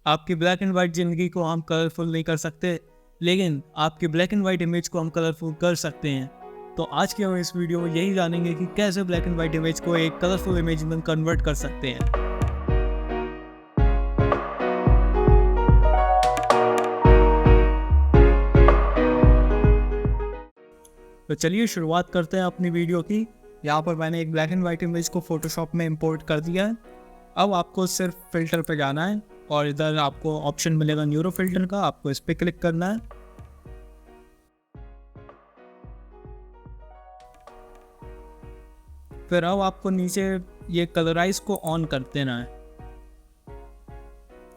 आपकी black and white ज़िंदगी को हम कलरफुल नहीं कर सकते, लेकिन आपकी ब्लैक एंड वाइट इमेज को हम कलरफुल कर सकते हैं। तो आज के हम इस वीडियो में यही जानेंगे कि कैसे ब्लैक एंड वाइट इमेज को एक कलरफुल इमेज में कन्वर्ट कर सकते हैं। तो चलिए शुरुआत करते हैं अपनी वीडियो की। यहाँ पर मैंने एक ब्लैक एंड वाइट इमेज को फोटोशॉप में इंपोर्ट कर दिया है। अब आपको सिर्फ फिल्टर पे जाना है और इधर आपको ऑप्शन मिलेगा न्यूरो फिल्टर का, आपको इस पर क्लिक करना है। फिर अब आपको नीचे ये कलराइज को ऑन कर देना है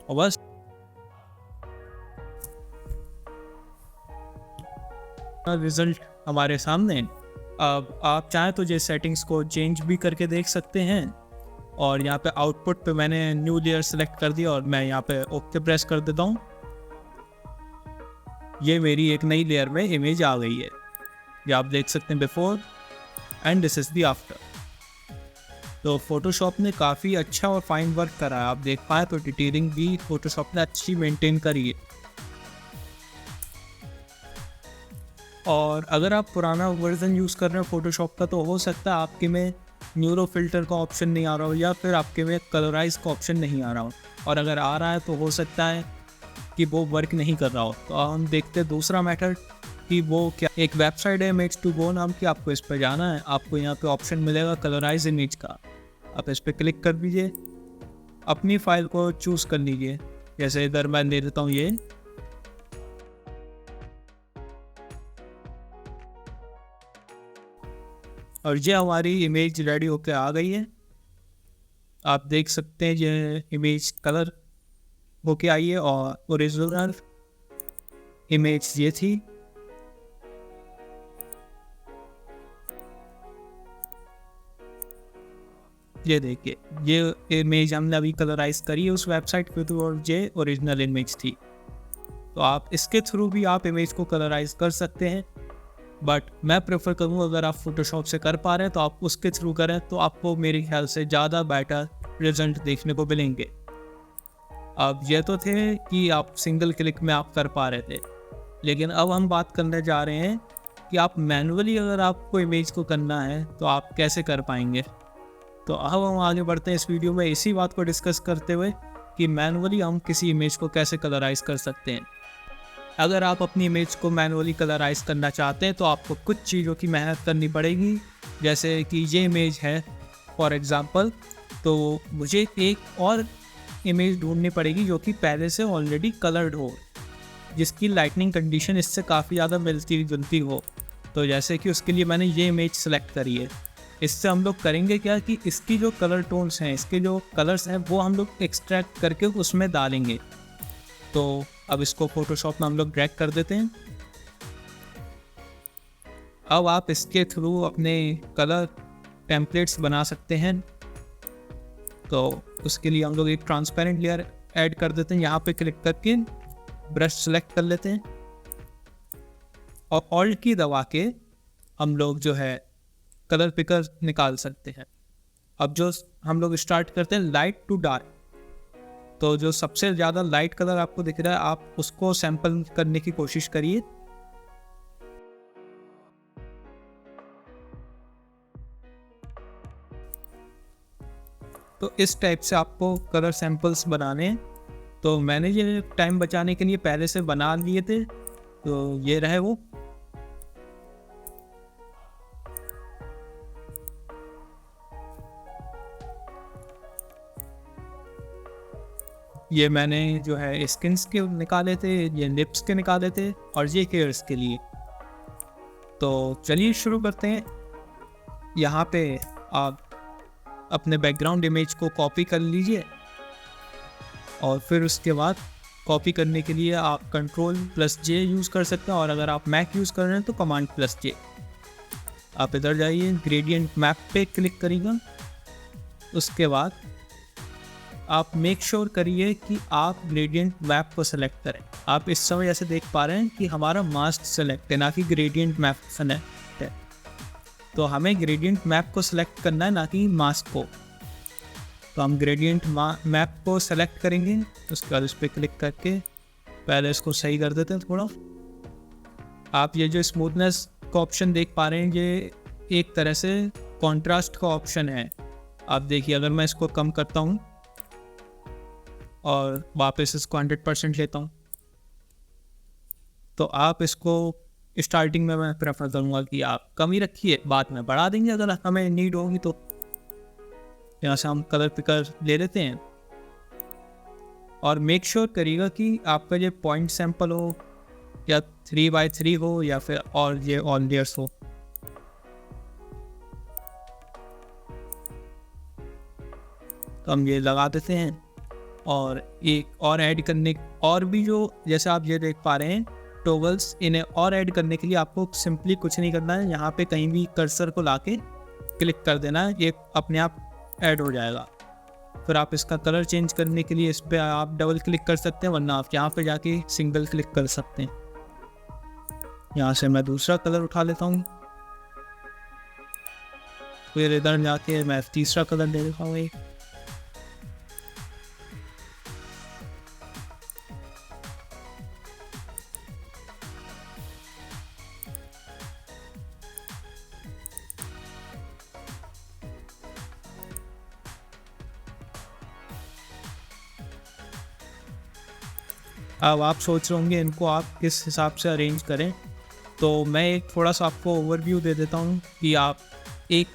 और बस रिजल्ट हमारे सामने। अब आप चाहें तो ये सेटिंग्स को चेंज भी करके देख सकते हैं। और यहाँ पे आउटपुट पे मैंने न्यू लेयर सेलेक्ट कर दिया और मैं यहाँ पे ओके प्रेस कर देता हूँ। ये मेरी एक नई लेयर में इमेज आ गई है। ये आप देख सकते हैं before and this is the after. तो फोटोशॉप ने काफ़ी अच्छा और फाइन वर्क करा है। आप देख पाए तो डिटेलिंग भी फोटोशॉप ने अच्छी मेंटेन करी है। और अगर आप पुराना वर्जन यूज़ कर रहे हो फोटोशॉप का तो हो सकता है आपके में न्यूरो फिल्टर का ऑप्शन नहीं आ रहा हो या फिर आपके में कलराइज का ऑप्शन नहीं आ रहा हो। और अगर आ रहा है तो हो सकता है कि वो वर्क नहीं कर रहा हो। तो हम देखते हैं दूसरा मेथड कि वो क्या। एक वेबसाइट है Image2Go नाम की, आपको इस पर जाना है। आपको यहाँ पे ऑप्शन मिलेगा कलराइज इमेज का, आप इस पर क्लिक कर दीजिए। अपनी फाइल को चूज़ कर लीजिए, जैसे इधर मैं दे देता हूँ ये। और ये हमारी इमेज रेडी होकर आ गई है। आप देख सकते हैं ये इमेज कलर होके आई है और ओरिजिनल इमेज ये थी। ये देखिए, ये इमेज हमने अभी कलराइज करी है उस वेबसाइट पे तो, और ये ओरिजिनल इमेज थी। तो आप इसके थ्रू भी आप इमेज को कलराइज कर सकते हैं, बट मैं प्रेफर करूँ अगर आप फोटोशॉप से कर पा रहे हैं तो आप उसके थ्रू करें तो आपको मेरे ख्याल से ज़्यादा बेटर रिजल्ट देखने को मिलेंगे। अब ये तो थे कि आप सिंगल क्लिक में आप कर पा रहे थे, लेकिन अब हम बात करने जा रहे हैं कि आप मैनुअली अगर आपको इमेज को करना है तो आप कैसे कर पाएंगे। तो अब हम आगे बढ़ते हैं इस वीडियो में इसी बात को डिस्कस करते हुए कि मैनुअली हम किसी इमेज को कैसे कलराइज कर सकते हैं। अगर आप अपनी इमेज को मैनुअली कलराइज करना चाहते हैं तो आपको कुछ चीज़ों की मेहनत करनी पड़ेगी। जैसे कि ये इमेज है फॉर एग्ज़ाम्पल, तो मुझे एक और इमेज ढूंढनी पड़ेगी जो कि पहले से ऑलरेडी कलर्ड हो, जिसकी लाइटनिंग कंडीशन इससे काफ़ी ज़्यादा मिलती जुलती हो। तो जैसे कि उसके लिए मैंने ये इमेज सेलेक्ट करी है। इससे हम लोग करेंगे क्या कि इसकी जो कलर टोन्स हैं, इसके जो कलर्स हैं वो हम लोग एक्सट्रैक्ट करके उसमें डालेंगे। तो अब इसको फोटोशॉप में हम लोग ड्रैग कर देते हैं। अब आप इसके थ्रू अपने कलर टेम्पलेट्स बना सकते हैं। तो उसके लिए हम लोग एक ट्रांसपेरेंट लेयर ऐड कर देते हैं। यहाँ पे क्लिक करके ब्रश सेलेक्ट कर लेते हैं और ऑल्ट की दबा के हम लोग जो है कलर पिकर निकाल सकते हैं। अब जो हम लोग स्टार्ट करते हैं लाइट टू डार्क, तो जो सबसे ज़्यादा लाइट कलर आपको दिख रहा है आप उसको सैंपल करने की कोशिश करिए। तो इस टाइप से आपको कलर सैंपल्स बनाने हैं। तो मैंने ये टाइम बचाने के लिए पहले से बना लिए थे, तो ये रहे वो। ये मैंने जो है स्किन्स के निकाले थे, ये लिप्स के निकाले थे और ये हेयर्स के लिए। तो चलिए शुरू करते हैं। यहाँ पे आप अपने बैकग्राउंड इमेज को कॉपी कर लीजिए और फिर उसके बाद कॉपी करने के लिए आप Ctrl+J यूज़ कर सकते हैं, और अगर आप मैक यूज़ कर रहे हैं तो Command+J। आप इधर जाइए, ग्रेडियंट मैप पे क्लिक करिएगा। उसके बाद आप मेक श्योर करिए कि आप ग्रेडियंट मैप को सेलेक्ट करें। आप इस समय ऐसे देख पा रहे हैं कि हमारा मास्क सेलेक्ट है, ना कि ग्रेडियंट मैप सेलेक्ट है। तो हमें ग्रेडियंट मैप को सिलेक्ट करना है, ना कि मास्क को। तो हम ग्रेडियंट मैप को सेलेक्ट करेंगे, उसके बाद उस पर क्लिक करके पहले इसको सही कर देते हैं थोड़ा। आप ये जो स्मूथनेस का ऑप्शन देख पा रहे हैं, ये एक तरह से कॉन्ट्रास्ट का ऑप्शन है। आप देखिए, अगर मैं इसको कम करता हूँ और वापस इसको 100% लेता हूँ, तो आप इसको स्टार्टिंग में मैं प्रेफर करूँगा कि आप कम ही रखिए, बाद में बढ़ा देंगे अगर हमें नीड होगी तो। यहाँ से हम कलर पिकर ले लेते हैं और मेक श्योर करिएगा कि आपका ये पॉइंट सैंपल हो या 3x3 हो या फिर और ये ऑल लेयर्स हो। तो हम ये लगा देते हैं और एक और ऐड करने और भी जो जैसे आप ये देख पा रहे हैं टॉगल्स, इन्हें और ऐड करने के लिए आपको सिंपली कुछ नहीं करना है, यहाँ पे कहीं भी कर्सर को लाके क्लिक कर देना है, ये अपने आप ऐड हो जाएगा। फिर आप इसका कलर चेंज करने के लिए इस पर आप डबल क्लिक कर सकते हैं, वरना आप यहाँ पे जाके सिंगल क्लिक कर सकते हैं। यहाँ से मैं दूसरा कलर उठा लेता हूँ, फिर इधर जाके मैं तीसरा कलर ले लेता हूँ। अब आप सोच रहे होंगे इनको आप किस हिसाब से अरेंज करें, तो मैं एक थोड़ा सा आपको ओवरव्यू दे देता हूँ कि आप एक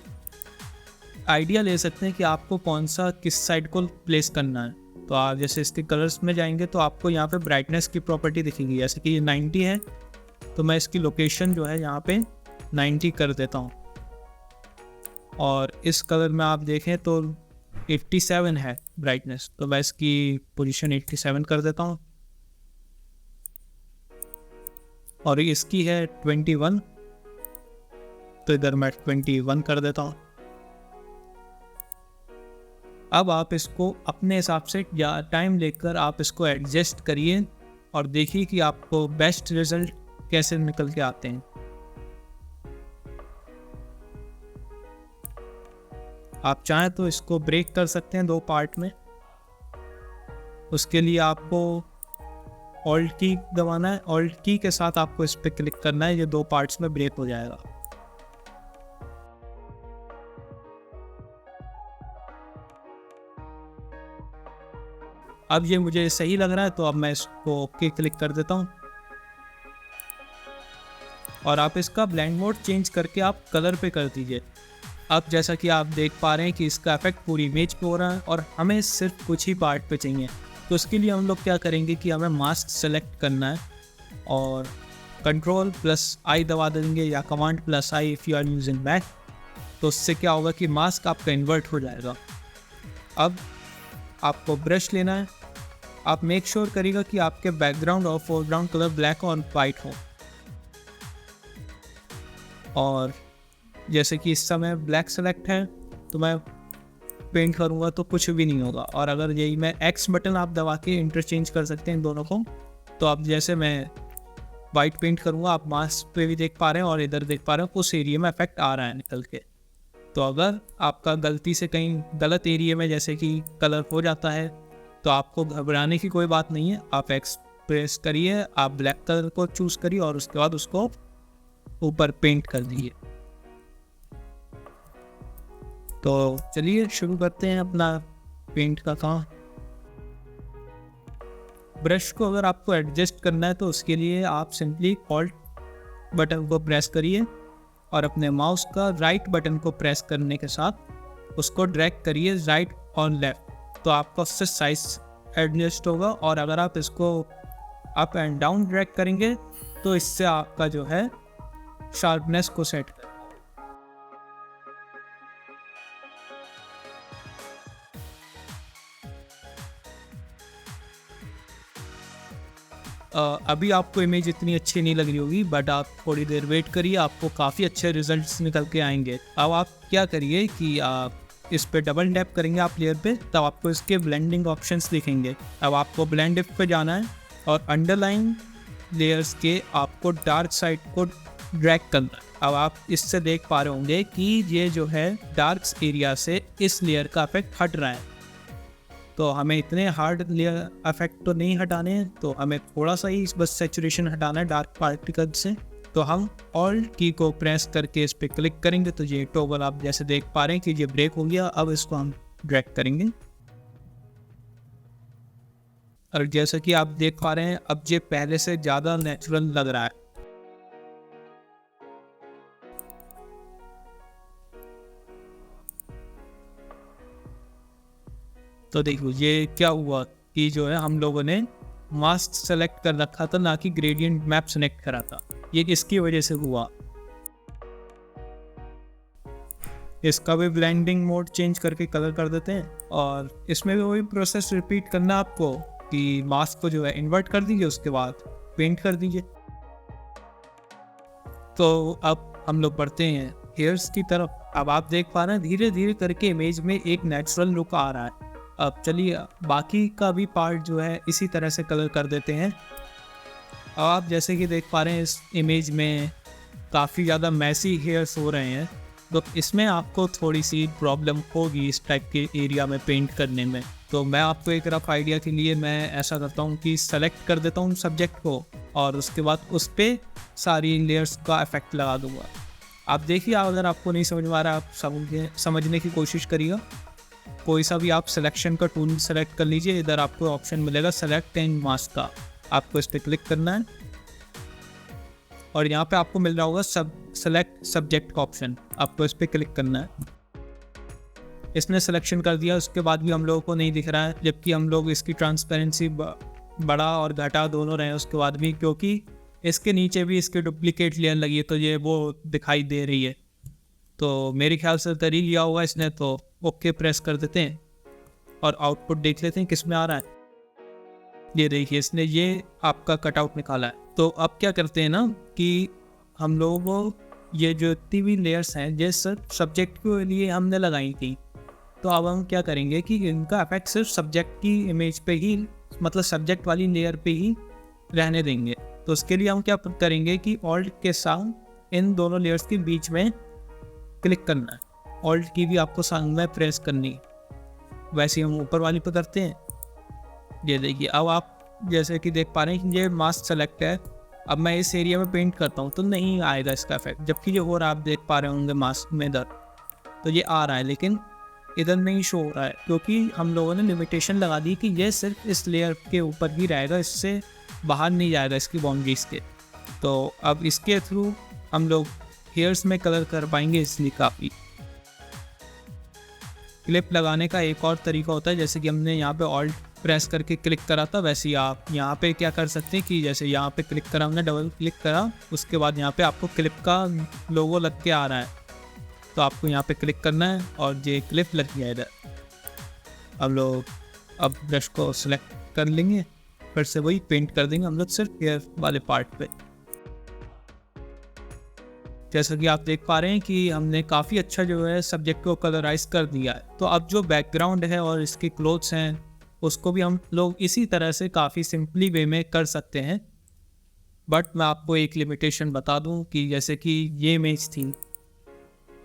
आइडिया ले सकते हैं कि आपको कौन सा किस साइड को प्लेस करना है। तो आप जैसे इसके कलर्स में जाएंगे तो आपको यहाँ पे ब्राइटनेस की प्रॉपर्टी दिखेगी, जैसे कि ये 90 है तो मैं इसकी लोकेशन जो है यहाँ पे 90 कर देता हूँ। और इस कलर में आप देखें तो 87 है ब्राइटनेस, तो मैं इसकी पोजीशन 87 कर देता हूँ। और इसकी है 21, तो इधर मैं 21 कर देता हूँ। अब आप इसको अपने हिसाब से या टाइम लेकर आप इसको एडजस्ट करिए और देखिए कि आपको बेस्ट रिजल्ट कैसे निकल के आते हैं। आप चाहें तो इसको ब्रेक कर सकते हैं 2 पार्ट में। उसके लिए आपको ऑल्ट की दबाना है, ऑल्ट की के साथ आपको इस पर क्लिक करना है, ये 2 पार्ट्स में ब्रेक हो जाएगा। अब ये मुझे सही लग रहा है तो अब मैं इसको ओके क्लिक कर देता हूँ। और आप इसका ब्लेंड मोड चेंज करके आप कलर पे कर दीजिए। अब जैसा कि आप देख पा रहे हैं कि इसका इफेक्ट पूरी इमेज पे हो रहा है और हमें सिर्फ कुछ ही पार्ट पे चाहिए। तो उसके लिए हम लोग क्या करेंगे कि हमें मास्क सेलेक्ट करना है और Ctrl+I दबा देंगे या Command+I if you are using Mac. तो उससे क्या होगा कि मास्क आपका इन्वर्ट हो जाएगा। अब आपको ब्रश लेना है, आप मेक श्योर करिएगा कि आपके बैकग्राउंड और फोरग्राउंड कलर ब्लैक और वाइट हो। और जैसे कि इस समय ब्लैक सेलेक्ट है तो मैं पेंट करूँगा तो कुछ भी नहीं होगा। और अगर यही मैं X बटन आप दबा के इंटरचेंज कर सकते हैं इन दोनों को। तो अब जैसे मैं वाइट पेंट करूँगा, आप मास्क पे भी देख पा रहे हैं और इधर देख पा रहे हैं उस एरिया में इफेक्ट आ रहा है निकल के। तो अगर आपका गलती से कहीं गलत एरिया में जैसे कि कलर हो जाता है तो आपको घबराने की कोई बात नहीं है। आप X प्रेस करिए, आप ब्लैक कलर को चूज़ करिए और उसके बाद उसको ऊपर पेंट कर दीजिए। तो चलिए शुरू करते हैं अपना पेंट का काम। ब्रश को अगर आपको एडजस्ट करना है तो उसके लिए आप सिंपली ऑल्ट बटन को प्रेस करिए और अपने माउस का राइट बटन को प्रेस करने के साथ उसको ड्रैग करिए राइट और लेफ्ट, तो आपका उससे साइज एडजस्ट होगा। और अगर आप इसको अप एंड डाउन ड्रैग करेंगे तो इससे आपका जो है शार्पनेस को सेट कर। अभी आपको इमेज इतनी अच्छी नहीं लग रही होगी, बट आप थोड़ी देर वेट करिए, आपको काफ़ी अच्छे रिजल्ट्स निकल के आएंगे। अब आप क्या करिए कि आप इस पे डबल टैप करेंगे आप लेयर पे, तब आपको इसके ब्लेंडिंग ऑप्शंस दिखेंगे। अब आपको ब्लेंड इफ पे जाना है और अंडरलाइन लेयर्स के आपको डार्क साइड को ड्रैग करना है। अब आप इससे देख पा रहे होंगे कि ये जो है डार्क एरिया से इस लेयर का इफेक्ट हट रहा है। तो हमें इतने हार्ड लेयर इफेक्ट तो नहीं हटाने हैं, तो हमें थोड़ा सा ही बस सैचुरेशन हटाना है डार्क पार्टिकल से। तो हम ऑल्ट की को प्रेस करके इस पर क्लिक करेंगे तो ये टॉगल आप जैसे देख पा रहे हैं कि ये ब्रेक हो गया। अब इसको हम ड्रैग करेंगे और जैसा कि आप देख पा रहे हैं अब ये पहले से ज़्यादा नेचुरल लग रहा है। तो देखो ये क्या हुआ कि जो है हम लोगों ने मास्क सेलेक्ट कर रखा था, ना कि ग्रेडियंट मैप सेलेक्ट करा था। ये किसकी वजह से हुआ। इसका भी ब्लेंडिंग मोड चेंज करके कलर कर देते हैं और इसमें भी वही प्रोसेस रिपीट करना आपको कि मास्क को जो है इन्वर्ट कर दीजिए, उसके बाद पेंट कर दीजिए। तो अब हम लोग बढ़ते हैं हेयर्स की तरफ। अब आप देख पा रहे हैं धीरे धीरे करके इमेज में एक नेचुरल लुक आ रहा है। अब चलिए बाकी का भी पार्ट जो है इसी तरह से कलर कर देते हैं। अब आप जैसे कि देख पा रहे हैं इस इमेज में काफ़ी ज़्यादा मैसी हेयर्स हो रहे हैं, तो इसमें आपको थोड़ी सी प्रॉब्लम होगी इस टाइप के एरिया में पेंट करने में। तो मैं आपको एक रफ आइडिया के लिए मैं ऐसा करता हूँ कि सेलेक्ट कर देता हूँ सब्जेक्ट को और उसके बाद उस पर सारी लेयर्स का इफेक्ट लगा दूँगा। आप देखिए, अगर आपको नहीं समझ में आ रहा आप समझने की कोशिश करिएगा। कोई सा भी आप सिलेक्शन का टूल सेलेक्ट कर लीजिए। इधर आपको ऑप्शन मिलेगा सेलेक्ट एंड मास्क का, आपको इस पर क्लिक करना है और यहाँ पे आपको मिल रहा होगा सेलेक्ट सब्जेक्ट का ऑप्शन, आपको इस पर क्लिक करना है। इसने सिलेक्शन कर दिया, उसके बाद भी हम लोगों को नहीं दिख रहा है, जबकि हम लोग इसकी ट्रांसपेरेंसी बड़ा और घटा दोनों रहे उसके बाद भी, क्योंकि इसके नीचे भी इसके डुप्लीकेट लेयर लगी है तो ये वो दिखाई दे रही है। तो मेरे ख्याल से तरी लिया होगा इसने, तो ओके प्रेस कर देते हैं और आउटपुट देख लेते हैं किस में आ रहा है। ये देखिए इसने ये आपका कटआउट निकाला है। तो अब क्या करते हैं ना कि हम लोगों को ये जो इतनी भी लेयर्स हैं ये सिर्फ सब्जेक्ट के लिए हमने लगाई थी, तो अब हम क्या करेंगे कि इनका इफेक्ट सिर्फ सब्जेक्ट की इमेज पे ही, मतलब सब्जेक्ट वाली लेयर पे ही रहने देंगे। तो उसके लिए हम क्या करेंगे कि ऑल्ट के साथ इन दोनों लेयर्स के बीच में क्लिक करना है। ऑल्ट की भी आपको साथ में प्रेस करनी है, वैसे हम ऊपर वाली पे करते हैं। ये देखिए अब आप जैसे कि देख पा रहे हैं कि ये मास्क सेलेक्ट है। अब मैं इस एरिया में पेंट करता हूँ तो नहीं आएगा इसका इफेक्ट, जबकि ये और आप देख पा रहे होंगे मास्क में इधर तो ये आ रहा है, लेकिन इधर नहीं शो हो रहा है क्योंकि हम लोगों ने लिमिटेशन लगा दी कि ये सिर्फ इस लेयर के ऊपर ही रहेगा, इससे बाहर नहीं जाएगा इसकी बाउंड्रीज के। तो अब इसके थ्रू हम लोग हेयर्स में कलर कर पाएंगे, इसलिए काफ़ी। क्लिप लगाने का एक और तरीका होता है, जैसे कि हमने यहाँ पे ऑल्ट प्रेस करके क्लिक करा था, वैसे ही आप यहाँ पे क्या कर सकते हैं कि जैसे यहाँ पे क्लिक करा, हमने डबल क्लिक करा, उसके बाद यहाँ पे आपको क्लिप का लोगो लग के आ रहा है, तो आपको यहाँ पे क्लिक करना है और ये क्लिप लग गया इधर। हम लोग अब ब्रश को सिलेक्ट कर लेंगे, फिर से वही पेंट कर देंगे हम लोग सिर्फ हेयर वाले पार्ट पे। जैसा कि आप देख पा रहे हैं कि हमने काफ़ी अच्छा जो है सब्जेक्ट को कलराइज कर दिया है। तो अब जो बैकग्राउंड है और इसके क्लोथ्स हैं उसको भी हम लोग इसी तरह से काफ़ी सिंपली वे में कर सकते हैं। बट मैं आपको एक लिमिटेशन बता दूं कि जैसे कि ये इमेज थी,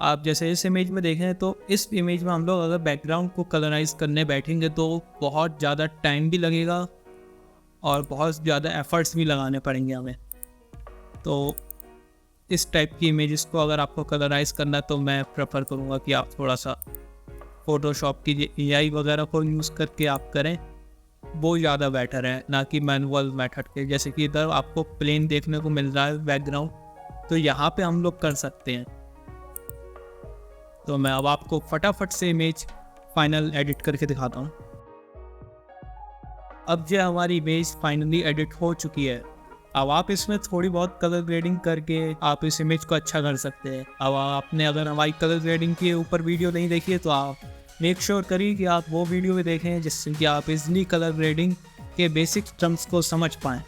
आप जैसे इस इमेज में देखें तो इस इमेज में हम लोग अगर बैकग्राउंड को कलराइज करने बैठेंगे तो बहुत ज़्यादा टाइम भी लगेगा और बहुत ज़्यादा एफर्ट्स भी लगाने पड़ेंगे हमें। तो इस टाइप की इमेजेस को अगर आपको कलराइज करना है तो मैं प्रेफर करूँगा कि आप थोड़ा सा फ़ोटोशॉप की AI वगैरह को यूज़ करके आप करें, वो ज़्यादा बेटर है, ना कि मैनुअल मेथड के। जैसे कि इधर आपको प्लेन देखने को मिल रहा है बैकग्राउंड, तो यहाँ पे हम लोग कर सकते हैं। तो मैं अब आपको फटाफट से इमेज फाइनल एडिट करके दिखाता हूँ। अब जो हमारी इमेज फाइनली एडिट हो चुकी है, अब आप इसमें थोड़ी बहुत कलर ग्रेडिंग करके आप इस इमेज को अच्छा कर सकते हैं। अब आपने अगर हमारी कलर ग्रेडिंग के ऊपर वीडियो नहीं देखी है तो आप मेक श्योर करिए कि आप वो वीडियो भी देखें, जिससे कि आप इजली कलर ग्रेडिंग के बेसिक टर्म्स को समझ पाएँ।